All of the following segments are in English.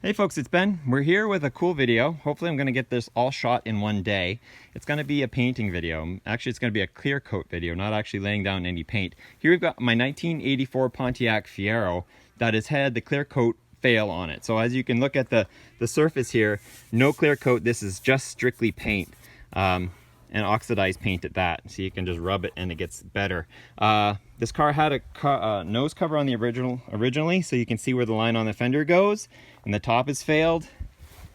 Hey folks, it's Ben. We're here with a cool video. Hopefully I'm going to get this all shot in one day. It's going to be a painting video. Actually, it's going to be a clear coat video, not actually laying down any paint. Here we've got my 1984 Pontiac Fiero that has had the clear coat fail on it. So as you can look at the surface here, no clear coat. This is just strictly paint. And oxidized paint at that, so you can just rub it and it gets better. This car had a nose cover on the originally, so you can see where the line on the fender goes, and the top has failed.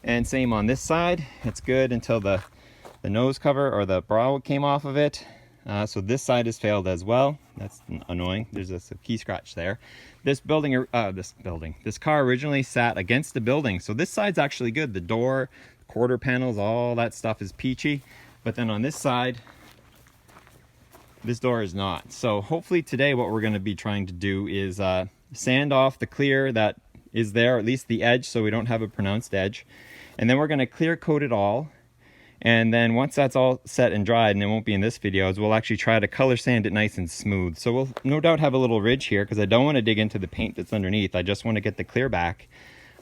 And same on this side, it's good until the nose cover or the brow came off of it. So this side has failed as well. That's annoying. There's a key scratch there. This car originally sat against the building, so this side's actually good. The door, quarter panels, all that stuff is peachy. But then on this side, this door is not. So hopefully today what we're going to be trying to do is sand off the clear that is there, at least the edge, so we don't have a pronounced edge. And then we're going to clear coat it all. And then once that's all set and dried, and it won't be in this video, is we'll actually try to color sand it nice and smooth. So we'll no doubt have a little ridge here because I don't want to dig into the paint that's underneath. I just want to get the clear back.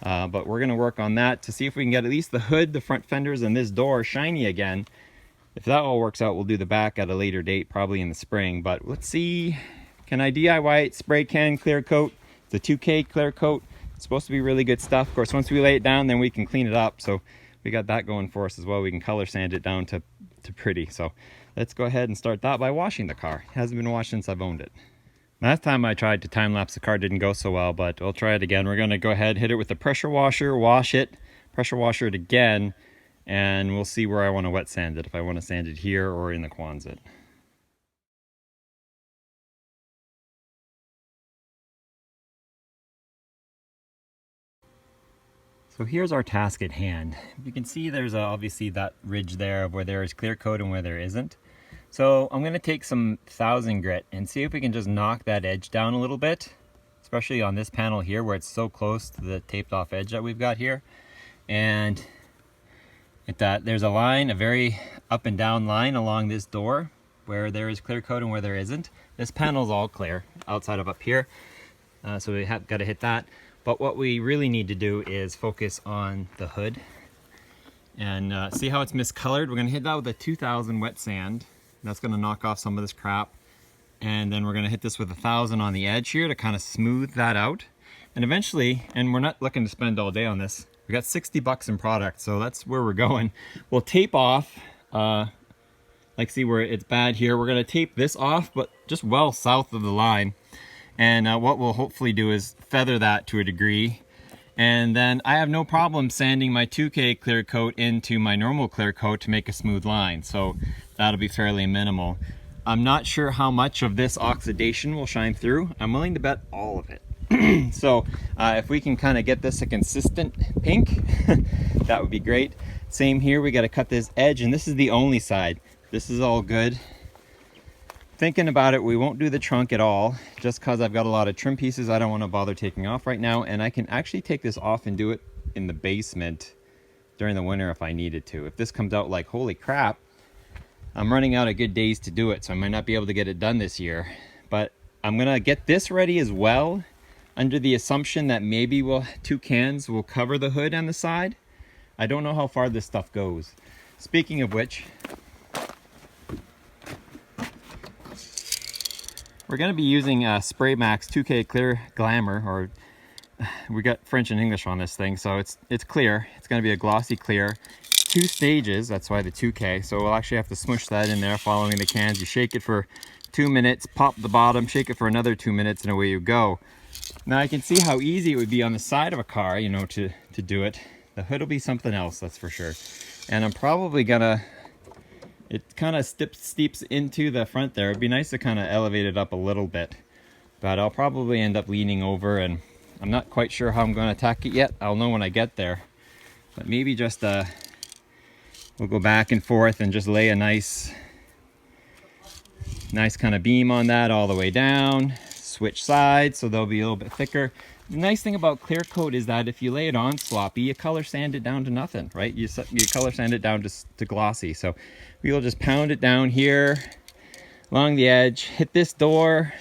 But we're going to work on that to see if we can get at least the hood, the front fenders, and this door shiny again. If that all works out, we'll do the back at a later date, probably in the spring. But let's see, can I DIY it? Spray can clear coat. It's a 2K clear coat. It's supposed to be really good stuff. Of course, once we lay it down, then we can clean it up. So we got that going for us as well. We can color sand it down to pretty. So let's go ahead and start that by washing the car. It hasn't been washed since I've owned it. Last time I tried to time lapse the car, didn't go so well, but we'll try it again. We're gonna go ahead, hit it with the pressure washer, wash it, pressure washer it again, and we'll see where I want to wet sand it, if I want to sand it here or in the Quonset. So here's our task at hand. You can see there's obviously that ridge there of where there is clear coat and where there isn't. So I'm going to take some 1000 grit and see if we can just knock that edge down a little bit, especially on this panel here where it's so close to the taped off edge that we've got here. And there's a line, a very up and down line along this door where there is clear coat and where there isn't. This panel's all clear outside of up here, so we have got to hit that. But what we really need to do is focus on the hood and see how it's miscolored. We're going to hit that with a 2000 wet sand. That's going to knock off some of this crap, and then we're going to hit this with 1000 on the edge here to kind of smooth that out. And eventually, and we're not looking to spend all day on this, we got 60 bucks in product, so that's where we're going. We'll tape off, like see where it's bad here. We're gonna tape this off, but just well south of the line. And what we'll hopefully do is feather that to a degree. And then I have no problem sanding my 2K clear coat into my normal clear coat to make a smooth line. So that'll be fairly minimal. I'm not sure how much of this oxidation will shine through. I'm willing to bet all of it. So if we can kind of get this a consistent pink, that would be great. Same here, we got to cut this edge, and this is the only side. This is all good. Thinking about it, we won't do the trunk at all, just because I've got a lot of trim pieces I don't want to bother taking off right now, and I can actually take this off and do it in the basement during the winter if I needed to. If this comes out like, holy crap, I'm running out of good days to do it, so I might not be able to get it done this year. But I'm gonna get this ready as well, under the assumption that maybe two cans will cover the hood on the side. I don't know how far this stuff goes. Speaking of which, we're going to be using Spray Max 2K Clear Glamour, or we got French and English on this thing, so it's clear. It's going to be a glossy clear. 2 stages, that's why the 2K. So we'll actually have to smush that in there following the cans. You shake it for 2 minutes, pop the bottom, shake it for another 2 minutes, and away you go. Now I can see how easy it would be on the side of a car, you know, to do it. The hood will be something else, that's for sure. And I'm probably gonna, it kind of steeps into the front there. It'd be nice to kind of elevate it up a little bit, but I'll probably end up leaning over, and I'm not quite sure how I'm going to attack it yet. I'll know when I get there. But maybe just we'll go back and forth and just lay a nice kind of beam on that all the way down. Switch sides so they'll be a little bit thicker. The nice thing about clear coat is that if you lay it on sloppy, you color sand it down to nothing, right? You color sand it down to glossy. So we'll just pound it down here along the edge, hit this door,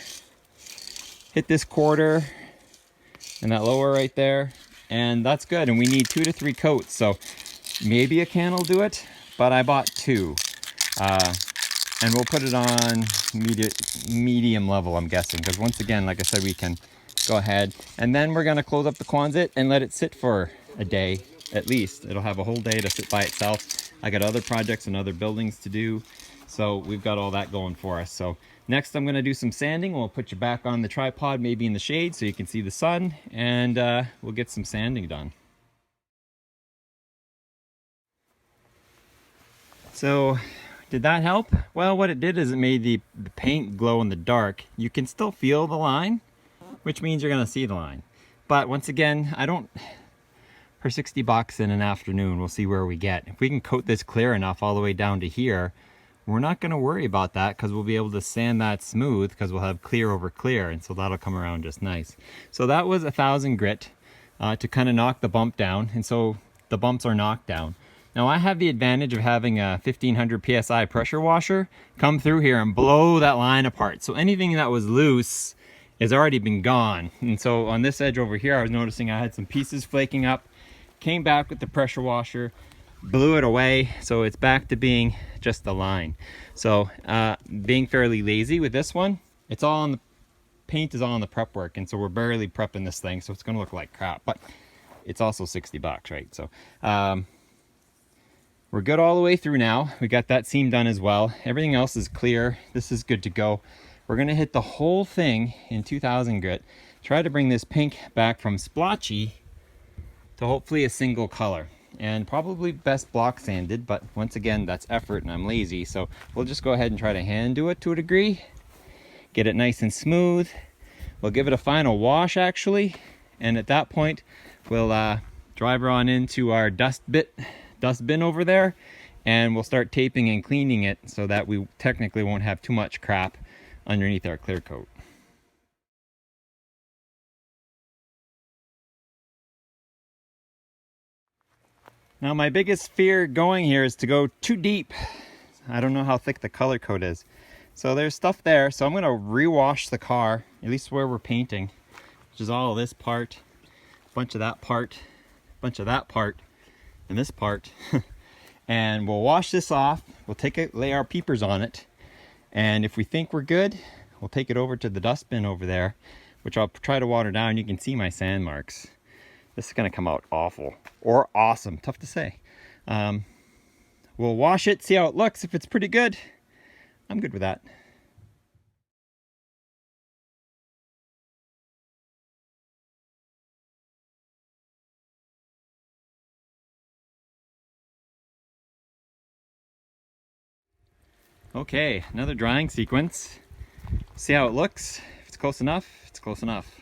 hit this quarter, and that lower right there, and that's good. And we need 2 to 3 coats, so maybe a can will do it, but I bought 2. And we'll put it on medium level, I'm guessing, because once again, like I said, we can go ahead. And then we're gonna close up the Quonset and let it sit for a day at least. It'll have a whole day to sit by itself. I got other projects and other buildings to do, so we've got all that going for us. So next I'm gonna do some sanding. We'll put you back on the tripod, maybe in the shade so you can see the sun, and we'll get some sanding done. So did that help? Well, what it did is it made the paint glow in the dark. You can still feel the line, which means you're gonna see the line. But once again, for 60 bucks in an afternoon, we'll see where we get. If we can coat this clear enough all the way down to here, we're not gonna worry about that because we'll be able to sand that smooth because we'll have clear over clear, and so that'll come around just nice. So that was 1,000 grit to kind of knock the bump down, and so the bumps are knocked down. Now I have the advantage of having a 1500 PSI pressure washer come through here and blow that line apart. So anything that was loose has already been gone. And so on this edge over here, I was noticing I had some pieces flaking up, came back with the pressure washer, blew it away. So it's back to being just the line. So being fairly lazy with this one, it's all on the paint is all on the prep work. And so we're barely prepping this thing. So it's gonna look like crap, but it's also 60 bucks, right? So, we're good all the way through now. We got that seam done as well. Everything else is clear. This is good to go. We're gonna hit the whole thing in 2000 grit. Try to bring this pink back from splotchy to hopefully a single color. And probably best block sanded, but once again, that's effort and I'm lazy. So we'll just go ahead and try to hand do it to a degree. Get it nice and smooth. We'll give it a final wash actually. And at that point, we'll drive her on into our dust bin over there, and we'll start taping and cleaning it so that we technically won't have too much crap underneath our clear coat. Now my biggest fear going here is to go too deep. I don't know how thick the color coat is. So there's stuff there, so I'm gonna rewash the car, at least where we're painting, which is all of this part, a bunch of that part, a bunch of that part, and this part. And we'll wash this off, we'll take it, lay our peepers on it, and if we think we're good, we'll take it over to the dustbin over there, which I'll try to water down. You can see my sand marks. This is gonna come out awful or awesome, tough to say. We'll wash it, see how it looks. If it's pretty good, I'm good with that. Okay, another drying sequence. See how it looks. If it's close enough, it's close enough.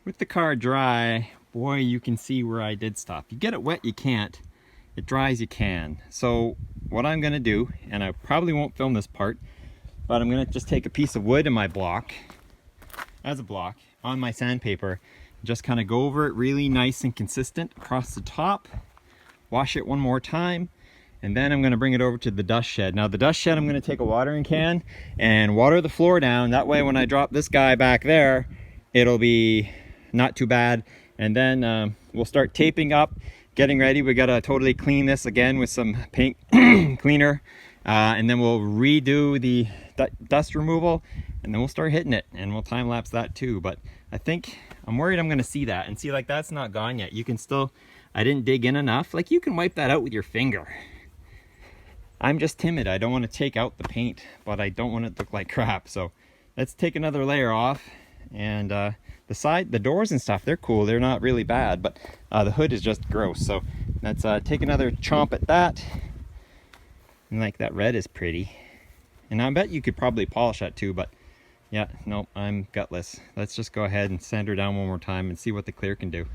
With the car dry, boy, you can see where I did stop. You get it wet, you can't. It dries, you can. So what I'm gonna do, and I probably won't film this part, but I'm gonna just take a piece of wood in my block, as a block, on my sandpaper, just kind of go over it really nice and consistent across the top, wash it one more time, and then I'm gonna bring it over to the dust shed. Now the dust shed, I'm gonna take a watering can and water the floor down. That way when I drop this guy back there, it'll be not too bad. And then we'll start taping up, getting ready. We gotta totally clean this again with some paint cleaner. And then we'll redo the dust removal, and then we'll start hitting it, and we'll time lapse that too. But I think, I'm worried I'm gonna see that and see, like, that's not gone yet. You can still, I didn't dig in enough. Like, you can wipe that out with your finger. I'm just timid. I don't want to take out the paint, but I don't want it to look like crap. So let's take another layer off. And the doors and stuff, they're cool. They're not really bad, but the hood is just gross. So let's take another chomp at that. And like, that red is pretty. And I bet you could probably polish that too, but yeah, nope, I'm gutless. Let's just go ahead and sand her down one more time and see what the clear can do.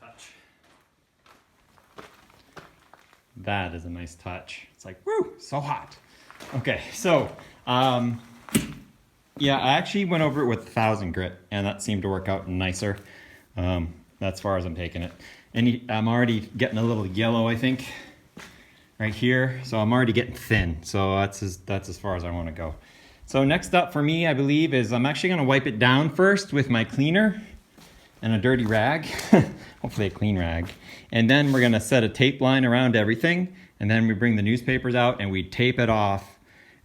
touch. That is a nice touch. It's like, woo, so hot. Okay, so, yeah, I actually went over it with 1000 grit, and that seemed to work out nicer. That's as far as I'm taking it. And I'm already getting a little yellow, I think, right here. So I'm already getting thin. So that's as far as I want to go. So next up for me, I believe, is I'm actually going to wipe it down first with my cleaner and a dirty rag, hopefully a clean rag. And then we're gonna set a tape line around everything, and then we bring the newspapers out and we tape it off,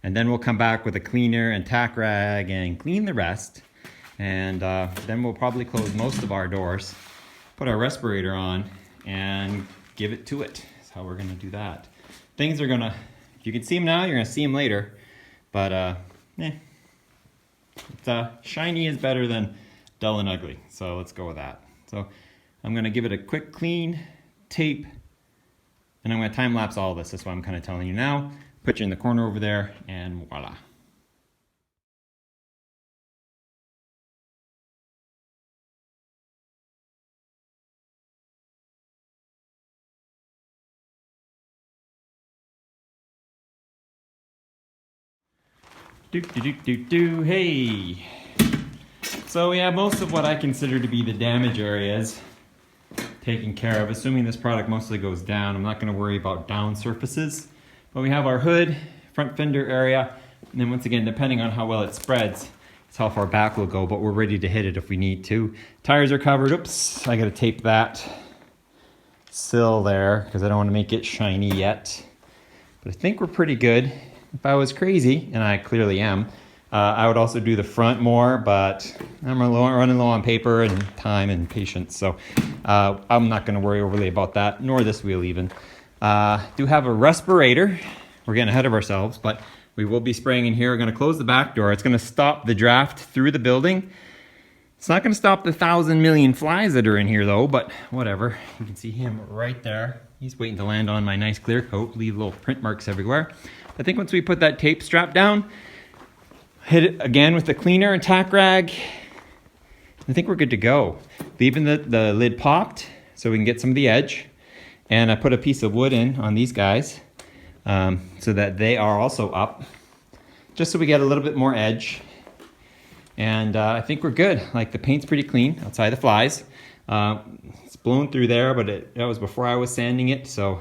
and then we'll come back with a cleaner and tack rag and clean the rest. And then we'll probably close most of our doors, put our respirator on, and give it to it. That's how we're gonna do that. Things are gonna, if you can see them now, you're gonna see them later. But shiny is better than dull and ugly, so let's go with that. So I'm gonna give it a quick clean tape, and I'm gonna time lapse all this. That's why I'm kind of telling you now. Put you in the corner over there, and voila. Hey! So we have most of what I consider to be the damage areas taken care of, assuming this product mostly goes down. I'm not going to worry about down surfaces. But we have our hood, front fender area, and then once again, depending on how well it spreads, it's how far back we'll go, but we're ready to hit it if we need to. Tires are covered. Oops, I got to tape that sill there because I don't want to make it shiny yet. But I think we're pretty good. If I was crazy, and I clearly am, I would also do the front more, but I'm running low on paper and time and patience, so I'm not going to worry overly about that, nor this wheel even. Do have a respirator. We're getting ahead of ourselves, but we will be spraying in here. We're going to close the back door. It's going to stop the draft through the building. It's not going to stop the 1,000 million flies that are in here, though, but whatever. You can see him right there. He's waiting to land on my nice clear coat, leave little print marks everywhere. I think once we put that tape strap down, hit it again with the cleaner and tack rag, I think we're good to go. Leaving the lid popped so we can get some of the edge. And I put a piece of wood in on these guys so that they are also up, just so we get a little bit more edge. And I think we're good. Like, the paint's pretty clean outside the flies. It's blown through there, but that was before I was sanding it, so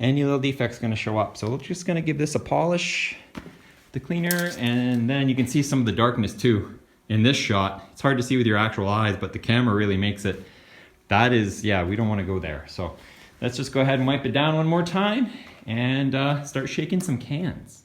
any little defect's gonna show up. So we're just gonna give this a polish, the cleaner, and then you can see some of the darkness too in this shot. It's hard to see with your actual eyes, but the camera really makes it. That is, yeah, we don't wanna go there. So let's just go ahead and wipe it down one more time and start shaking some cans.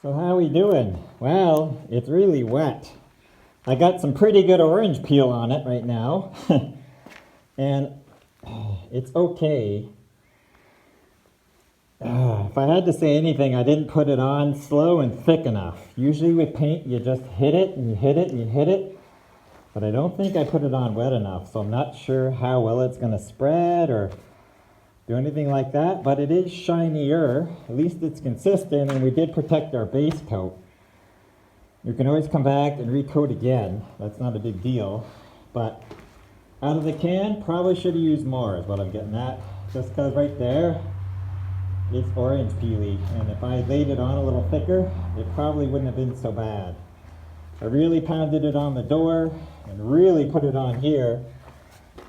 So how we doing? Well, it's really wet. I got some pretty good orange peel on it right now. And it's okay. If I had to say anything, I didn't put it on slow and thick enough. Usually with paint, you just hit it and you hit it and you hit it. But I don't think I put it on wet enough, so I'm not sure how well it's going to spread or do anything like that, but it is shinier. At least it's consistent, and we did protect our base coat. You can always come back and recoat again. That's not a big deal. But out of the can, probably should have used more is what I'm getting at. Just because right there, it's orange peely. And if I laid it on a little thicker, it probably wouldn't have been so bad. I really pounded it on the door and really put it on here.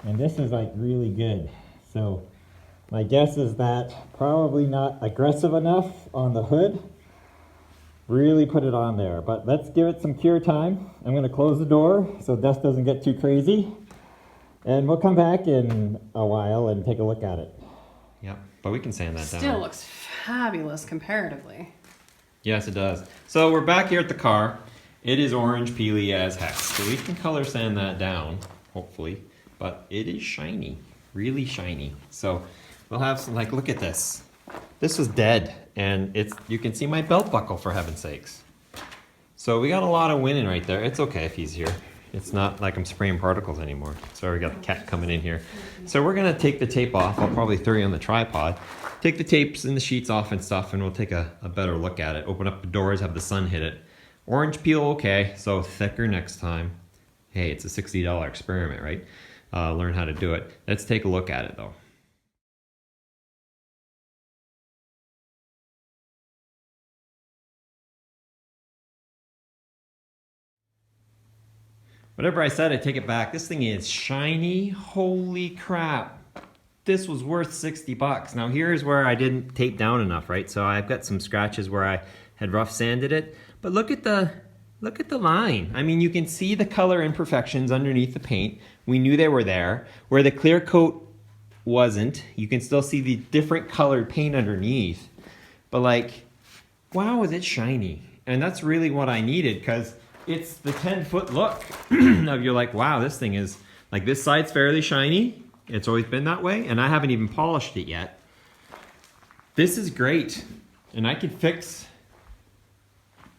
And this is like really good. So my guess is that probably not aggressive enough on the hood. Really put it on there, but let's give it some cure time. I'm going to close the door so dust doesn't get too crazy. And we'll come back in a while and take a look at it. Yep, but we can sand that down. Still looks fabulous comparatively. Yes, it does. So we're back here at the car. It is orange peely as heck. So we can color sand that down, hopefully. But it is shiny, really shiny. So we'll have some, like, look at this. This was dead, and you can see my belt buckle, for heaven's sakes. So we got a lot of winning right there. It's okay if he's here. It's not like I'm spraying particles anymore. Sorry, we got the cat coming in here. So we're gonna take the tape off. I'll probably throw you on the tripod. Take the tapes and the sheets off and stuff, and we'll take a better look at it. Open up the doors, have the sun hit it. Orange peel, okay, so thicker next time. Hey, it's a $60 experiment, right? Learn how to do it. Let's take a look at it though. Whatever I said, I take it back. This thing is shiny. Holy crap. This was worth 60 bucks. Now here's where I didn't tape down enough, right? So I've got some scratches where I had rough sanded it. But look at the line. I mean, you can see the color imperfections underneath the paint. We knew they were there. Where the clear coat wasn't, you can still see the different colored paint underneath. But like, wow, is it shiny. And that's really what I needed, because it's the 10-foot look of you're like, wow, this thing is, like, this side's fairly shiny. It's always been that way, and I haven't even polished it yet. This is great, and I can fix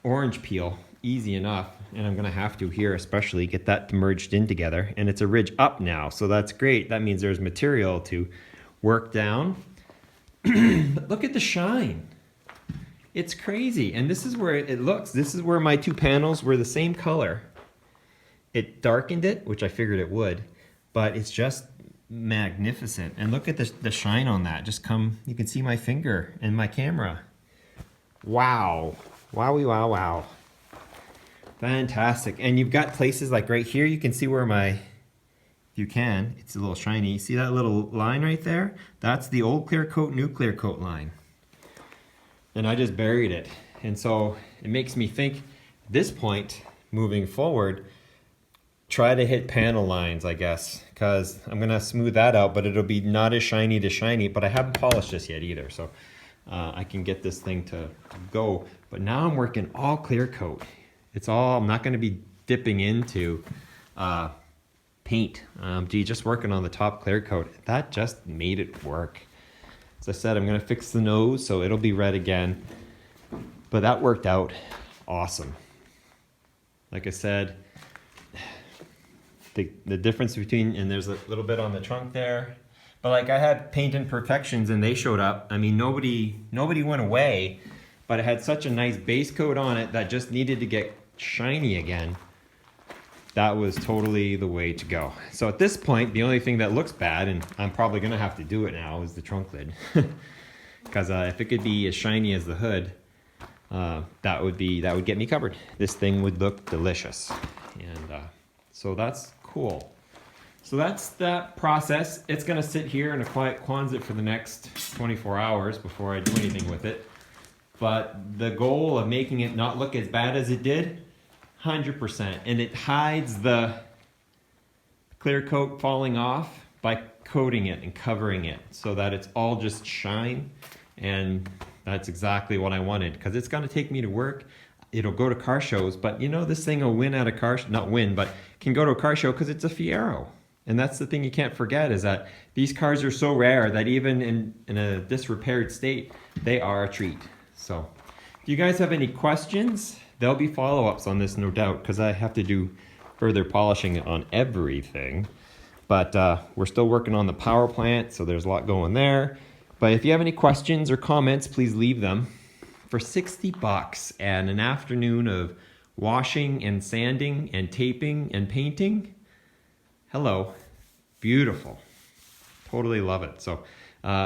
orange peel easy enough, and I'm gonna have to here especially get that merged in together, and it's a ridge up now, so that's great. That means there's material to work down. But look at the shine. It's crazy, and this is where it looks. This is where my two panels were the same color. It darkened it, which I figured it would, but it's just magnificent. And look at the shine on that. Just come, you can see my finger and my camera. Wow. Wowie wow wow. Fantastic. And you've got places like right here, you can see where my, if you can, it's a little shiny. See that little line right there? That's the old clear coat, new clear coat line. And I just buried it. And so it makes me think at this point, moving forward, try to hit panel lines, I guess, because I'm gonna smooth that out, but it'll be not as shiny to shiny, but I haven't polished this yet either. So I can get this thing to go. But now I'm working all clear coat. It's all, I'm not gonna be dipping into paint. Just working on the top clear coat. That just made it work. As I said, I'm gonna fix the nose so it'll be red again. But that worked out awesome. Like I said, the difference between, and there's a little bit on the trunk there, but like I had paint imperfections and they showed up. I mean, nobody went away, but it had such a nice base coat on it that just needed to get shiny again. That was totally the way to go. So at this point, the only thing that looks bad, and I'm probably gonna have to do it now, is the trunk lid. Because if it could be as shiny as the hood, that would get me covered. This thing would look delicious. And so that's cool. So that's that process. It's gonna sit here in a quiet closet for the next 24 hours before I do anything with it. But the goal of making it not look as bad as it did, 100%, and it hides the clear coat falling off by coating it and covering it so that it's all just shine, and that's exactly what I wanted, because it's going to take me to work. It'll go to car shows, but you know, this thing will win at a car, not win, but can go to a car show because it's a Fiero. And that's the thing you can't forget, is that these cars are so rare that even in a disrepaired state, they are a treat. So if you guys have any questions, there'll be follow-ups on this, no doubt, because I have to do further polishing on everything. But we're still working on the power plant, so there's a lot going there. But if you have any questions or comments, please leave them. For 60 bucks and an afternoon of washing and sanding and taping and painting, hello, beautiful. Totally love it. So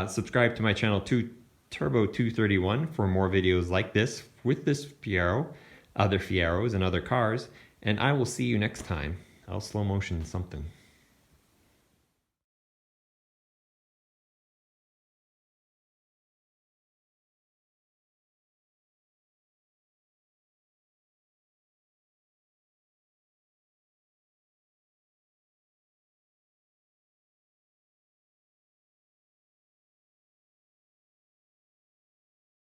subscribe to my channel, Turbo 231, for more videos like this with this Fiero, other Fieros and other cars, and I will see you next time. I'll slow motion something.